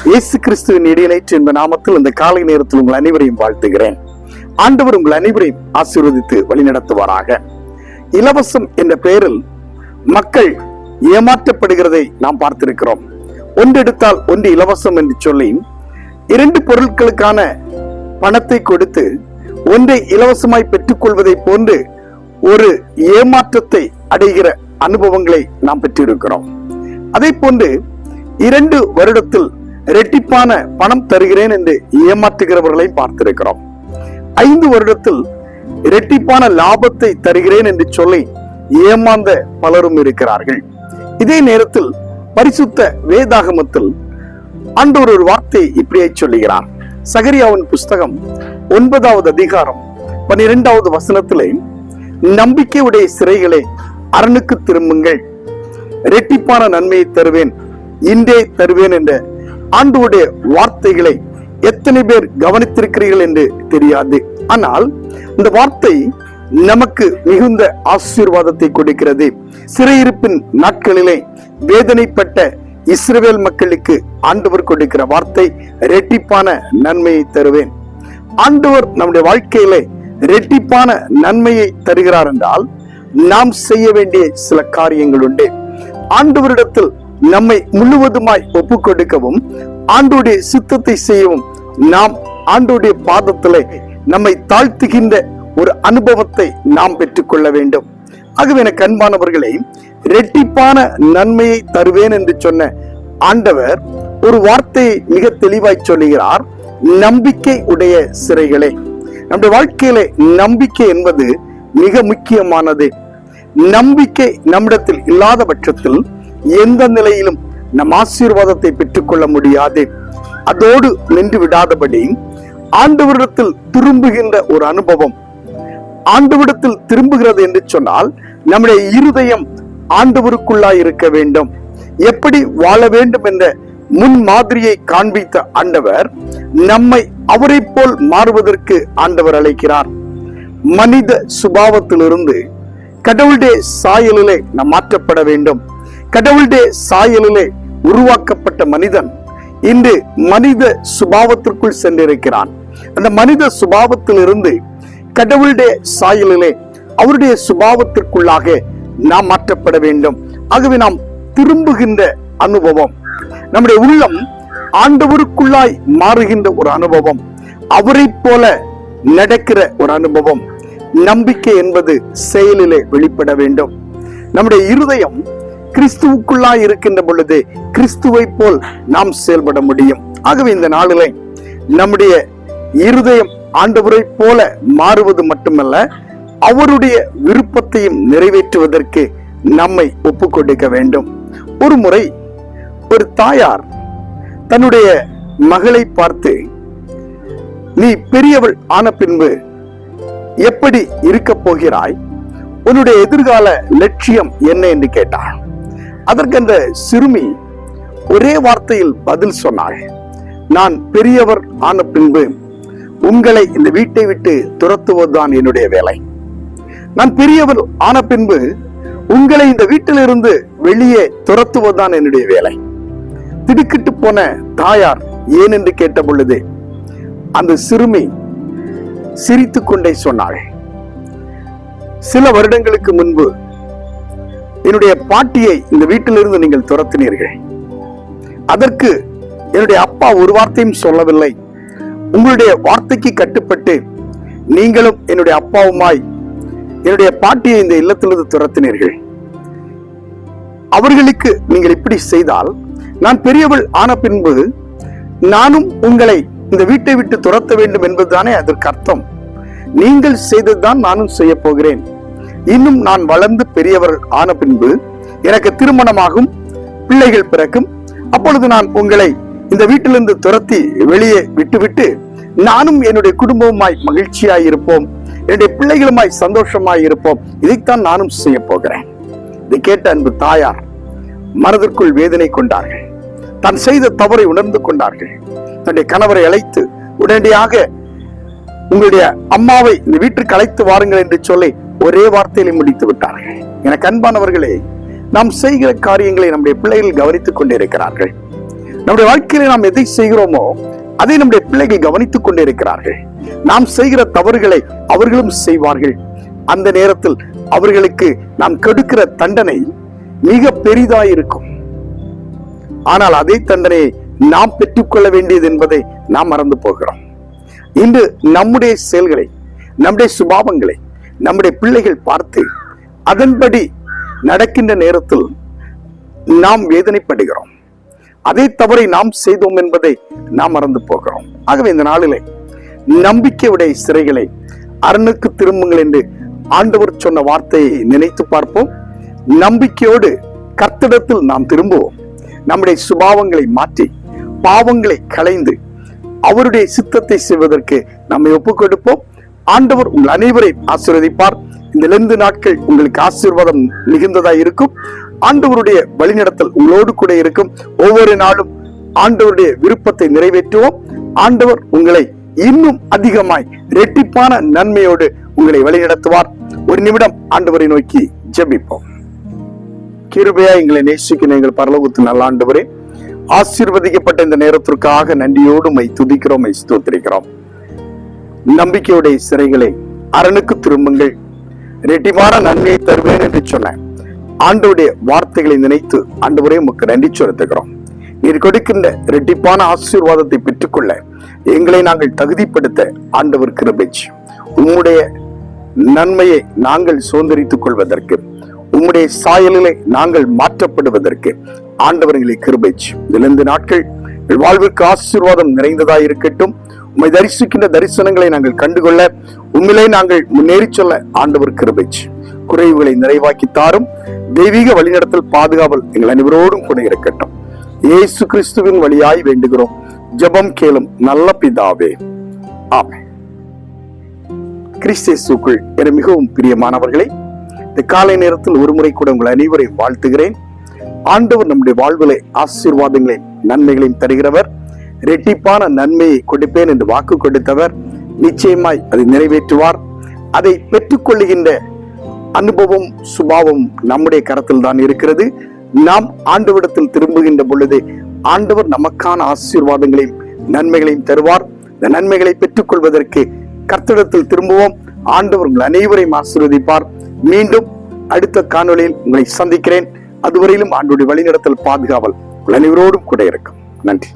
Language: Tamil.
இயேசு கிறிஸ்துவின் இடையிலேற்று என்ற நாமத்தில் இந்த காலை நேரத்தில் உங்கள் அனைவரையும் வாழ்த்துகிறேன். ஆண்டவர் உங்கள் அனைவரையும் ஆசீர்வதித்து வழிநடத்துவாராக. இலவசம் என்ற பெயரில் மக்கள் ஏமாற்றப்படுகிறதை நாம் பார்த்திருக்கிறோம். ஒன்றெடுத்தால் ஒன்று இலவசம் என்று சொல்லி 2 பொருட்களுக்கான பணத்தை கொடுத்து ஒன்றை இலவசமாய் பெற்றுக் கொள்வதை போன்று ஒரு ஏமாற்றத்தை அடைகிற அனுபவங்களை நாம் பெற்றிருக்கிறோம். அதே போன்று 2 வருடத்தில் இரட்டிப்பான பணம் தருகிறேன் என்று ஏமாற்றுகிறவர்களை பார்த்திருக்கிறோம். 5 வருடத்தில் இரட்டிப்பான லாபத்தை தருகிறேன் என்று சொல்லி ஏமாந்த பலரும் இருக்கிறார்கள். இதே நேரத்தில் பரிசுத்த வேதாகமத்தில் ஆண்டவர் ஒரு வார்த்தையை இப்படியே சொல்லுகிறார். சகரியாவின் புஸ்தகம் 9வது அதிகாரம் 12வது வசனத்திலே, நம்பிக்கையுடைய சிறைகளே அரணுக்கு திரும்புங்கள், இரட்டிப்பான நன்மையை தருவேன், இன்றே தருவேன் என்ற ஆண்டவருடைய வார்த்தைகளை எத்தனை பேர் கவனித்திருக்கிறீர்கள் என்று தெரியாது. ஆனால் இந்த வார்த்தை நமக்கு மிகுந்த ஆசீர்வாதத்தை கொடுக்கிறது. சிறையிருப்பின் நாட்களிலே வேதனைப்பட்ட இஸ்ரவேல் மக்களுக்கு ஆண்டவர் கொடுக்கிற வார்த்தை, இரட்டிப்பான நன்மையை தருவேன். ஆண்டவர் நம்முடைய வாழ்க்கையிலே இரட்டிப்பான நன்மையை தருகிறார் என்றால் நாம் செய்ய வேண்டிய சில காரியங்கள் உண்டு. ஆண்டவரிடத்தில் நம்மை முழுவதுமாய் ஒப்பு கொடுக்கவும் ஆண்டவருடைய சித்தத்தை செய்யவும் நாம் ஆண்டவருடைய பாதத்திலே நம்மை தாழ்த்துகின்ற ஒரு அனுபவத்தை நாம் பெற்றுக்கொள்ள வேண்டும். ஆகவே எனக்கு அன்பானவர்களே, இரட்டிப்பான நன்மையை தருவேன் என்று சொன்ன ஆண்டவர் ஒரு வார்த்தையை மிக தெளிவாய் சொல்லுகிறார். நம்பிக்கை உடைய சிறைகளே. நம்முடைய வாழ்க்கையிலே நம்பிக்கை என்பது மிக முக்கியமானது. நம்பிக்கை நம்மிடத்தில் இல்லாத பட்சத்தில் எந்த நிலையிலும் நம் ஆசீர்வாதத்தை பெற்றுக்கொள்ள முடியாது. அதோடு நின்று விடாதபடி ஆண்டவரிடத்தில் திரும்புகின்ற ஒரு அனுபவம். ஆண்டவரிடத்தில் திரும்புகிறது என்று சொன்னால் நம்முடைய இருதயம் ஆண்டவருக்குள்ளாய் இருக்க வேண்டும். எப்படி வாழ வேண்டும் என்ற முன் மாதிரியை காண்பித்த ஆண்டவர் நம்மை அவரை போல் மாறுவதற்கு ஆண்டவர் அழைக்கிறார். மனித சுபாவத்திலிருந்து கடவுளுடைய சாயலிலே நாம் மாற்றப்பட வேண்டும். கடவுளுடைய சாயலிலே உருவாக்கப்பட்ட மனிதன் இன்று மனித சுபாவத்திற்குள் சென்றிருக்கிறான். அந்த மனித சுபாவத்திலிருந்து கடவுளுடைய சாயலிலே அவருடைய சுபாவத்திற்குள்ளாக நாம் மாற்றப்பட வேண்டும். ஆகவே நாம் திரும்புகின்ற அனுபவம், நம்முடைய உள்ளம் ஆண்டவருக்குள்ளாய் மாறுகின்ற ஒரு அனுபவம், அவரை போல நடக்கிற ஒரு அனுபவம். நம்பிக்கை என்பது செயலிலே வெளிப்பட வேண்டும். நம்முடைய இருதயம் கிறிஸ்துவுக்குள்ளாய் இருக்கின்ற பொழுது கிறிஸ்துவை போல் நாம் செயல்பட முடியும். ஆகவே இந்த நாளிலே நம்முடைய இருதயம் ஆண்டவரை போல மாறுவது மட்டுமல்ல, அவருடைய விருப்பத்தையும் நிறைவேற்றுவதற்கு நம்மை ஒப்பு கொடுக்க வேண்டும். ஒரு முறை ஒரு தாயார் தன்னுடைய மகளை பார்த்து, நீ பெரியவள் ஆன பின்பு எப்படி இருக்க போகிறாய், உன்னுடைய எதிர்கால லட்சியம் என்ன என்று கேட்டாள். அதற்கு அந்த சிறுமி ஒரே வார்த்தையில் பதில் சொன்னாள், நான் பெரியவர் ஆன பின்பு உங்களை இந்த வீட்டை விட்டு துரத்துவதுதான் என்னுடைய வேலை. நான் பெரியவர் ஆன பின்பு உங்களை இந்த வீட்டிலிருந்து வெளியே துரத்துவதுதான் என்னுடைய வேலை. திடுக்கிட்டு போன தாயார் ஏன் என்று கேட்ட பொழுது அந்த சிறுமி சிரித்துக் கொண்டே சொன்னாள், சில வருடங்களுக்கு முன்பு என்னுடைய பாட்டியை இந்த வீட்டிலிருந்து நீங்கள் துரத்தினீர்கள். அதற்கு என்னுடைய அப்பா ஒரு வார்த்தையும் சொல்லவில்லை. உங்களுடைய வார்த்தைக்கு கட்டுப்பட்டு நீங்களும் என்னுடைய அப்பாவுமாய் என்னுடைய பாட்டியை இந்த இல்லத்திலிருந்து துரத்தினீர்கள். அவர்களுக்கு நீங்கள் இப்படி செய்தால் நான் பெரியவள் ஆன பின்பு நானும் உங்களை இந்த வீட்டை விட்டு துரத்த வேண்டும் என்பதுதானே அதற்கு அர்த்தம். நீங்கள் செய்ததுதான் நானும் செய்ய போகிறேன். இன்னும் நான் வளர்ந்து பெரியவர் ஆன பின்பு எனக்கு திருமணமாகும், பிள்ளைகள் பிறக்கும். அப்பொழுது நான் உங்களை இந்த வீட்டிலிருந்து துரத்தி வெளியே விட்டுவிட்டு நானும் என்னுடைய குடும்பமாய் மகிழ்ச்சியாய் இருப்போம், என்னுடைய பிள்ளைகளுமாய் சந்தோஷமாய் இருப்போம். இதைத்தான் நானும் செய்ய போகிறேன். இதை கேட்ட அன்பு தாயார் மனதிற்குள் வேதனை கொண்டார்கள். தான் செய்த தவறை உணர்ந்து கொண்டார்கள். தன்னுடைய கணவரை அழைத்து உடனடியாக உங்களுடைய அம்மாவை இந்த வீட்டுக்கு அழைத்து வாருங்கள் என்று சொல்லி ஒரே வார்த்தையில முடித்து விட்டார்கள். எனக்கு அன்பானவர்களே, நாம் செய்கிற காரியங்களை நம்முடைய பிள்ளைகள் கவனித்துக் கொண்டிருக்கிறார்கள். நம்முடைய வாழ்க்கையில நாம் எதை செய்கிறோமோ அதை நம்முடைய பிள்ளைகள் கவனித்துக் கொண்டே இருக்கிறார்கள். நாம் செய்கிற தவறுகளை அவர்களும் செய்வார்கள். அந்த நேரத்தில் அவர்களுக்கு நாம் கொடுக்கிற தண்டனை மிக பெரிதாய் இருக்கும். ஆனால் அதே தண்டனையை நாம் பெற்றுக்கொள்ள வேண்டியது என்பதை நாம் மறந்து போகிறோம். இன்று நம்முடைய செயல்களை, நம்முடைய சுபாவங்களை நம்முடைய பிள்ளைகள் பார்த்து அதன்படி நடக்கின்ற நேரத்தில் நாம் வேதனைப்படுகிறோம். அதே தவறை நாம் செய்தோம் என்பதை நாம் மறந்து போகிறோம். ஆகவே இந்த நாளிலே நம்பிக்கையுடைய சிறைகளை அரணுக்கு திரும்புங்கள் என்று ஆண்டவர் சொன்ன வார்த்தையை நினைத்து பார்ப்போம். நம்பிக்கையோடு கர்த்தரிடத்தில் நாம் திரும்புவோம். நம்முடைய சுபாவங்களை மாற்றி பாவங்களை களைந்து அவருடைய சித்தத்தை செய்வதற்கு நம்மை ஒப்புக் கொடுப்போம். ஆண்டவர் உங்கள் அனைவரையும் ஆசீர்வதிப்பார். இந்த 2 நாட்கள் உங்களுக்கு ஆசீர்வாதம் மிகுந்ததாய் இருக்கும். ஆண்டவருடைய வழிநடத்தல் உங்களோடு கூட இருக்கும். ஒவ்வொரு நாளும் ஆண்டவருடைய விருப்பத்தை நிறைவேற்றுவோம். ஆண்டவர் உங்களை இன்னும் அதிகமாய் இரட்டிப்பான நன்மையோடு உங்களை வழிநடத்துவார். ஒரு நிமிடம் ஆண்டவரை நோக்கி ஜெபிப்போம். கிருபையா எங்களை நேசிக்கிற எங்கள் பரலோகத்து நல்ல ஆண்டவரே, ஆசீர்வதிக்கப்பட்ட இந்த நேரத்திற்காக நன்றியோடு மை துதிக்கிறோம், மை ஸ்தோத்திரிக்கிறோம். நம்பிக்கையுடைய சிறைகளை அரணுக்கு திரும்புங்கள், இரட்டிப்பான நன்மையை தருவேன் என்று சொன்ன ஆண்டவருடைய வார்த்தைகளை நினைத்து ஆண்டவரே உமக்கு நன்றி செலுத்துகிறோம். நீர் கொடுக்கின்ற இரட்டிப்பான ஆசீர்வாதத்தை பெற்றுக்கொள்ள எங்களை நாங்கள் தகுதிப்படுத்த ஆண்டவர் கிருபை செய்யும். உம்முடைய நன்மையை நாங்கள் சுதந்திரித்துக் கொள்வதற்கு, உம்முடைய சாயலிலே நாங்கள் மாற்றப்படுவதற்கு ஆண்டவர் எங்களை கிருபை செய்யும். 2 நாட்கள் வாழ்வுக்கு ஆசீர்வாதம் நிறைந்ததாய் இருக்கட்டும். உம்மை தரிசிக்கின்ற தரிசனங்களை நாங்கள் கண்டுகொள்ள, உண்மையிலே நாங்கள் முன்னேறி சொல்ல ஆண்டவர் கிருபை செய்யும். குறைவுகளை நிறைவாக்கி தாரும். தெய்வீக வழிநடத்தல் பாதுகாவல் எங்கள் அனைவரோடும் கூட இருக்கட்டும். இயேசு கிறிஸ்துவின் வழியாய் வேண்டுகிறோம். ஜெபம் கேளும் நல்ல பிதாவே, ஆமென். கிறிஸ்தேசுக்குள் என மிகவும் பிரியமானவர்களே, இந்த காலை நேரத்தில் ஒரு முறை கூட உங்கள் அனைவரையும் வாழ்த்துகிறேன். ஆண்டவர் நம்முடைய வாழ்விலே ஆசீர்வாதங்களையும் நன்மைகளையும் தருகிறவர். இரட்டிப்பான நன்மையை கொடுப்பேன் என்று வாக்கு கொடுத்தவர் நிச்சயமாய் அதை நிறைவேற்றுவார். அதை பெற்றுக்கொள்ளுகின்ற அனுபவம் சுபாவம் நம்முடைய கரத்தில் தான் இருக்கிறது. நாம் ஆண்டவரிடத்தில் திரும்புகின்ற பொழுது ஆண்டவர் நமக்கான ஆசீர்வாதங்களையும் நன்மைகளையும் தருவார். இந்த நன்மைகளை பெற்றுக் கொள்வதற்கு கர்த்தரிடத்தில் திரும்புவோம். ஆண்டவர் உங்கள் அனைவரையும் ஆசீர்வதிப்பார். மீண்டும் அடுத்த காணொளியில் உங்களை சந்திக்கிறேன். அதுவரையிலும் ஆண்டவருடைய வழிநடத்தல் பாதுகாவல் உங்கள் அனைவரோடும் கூட இருக்கும். நன்றி.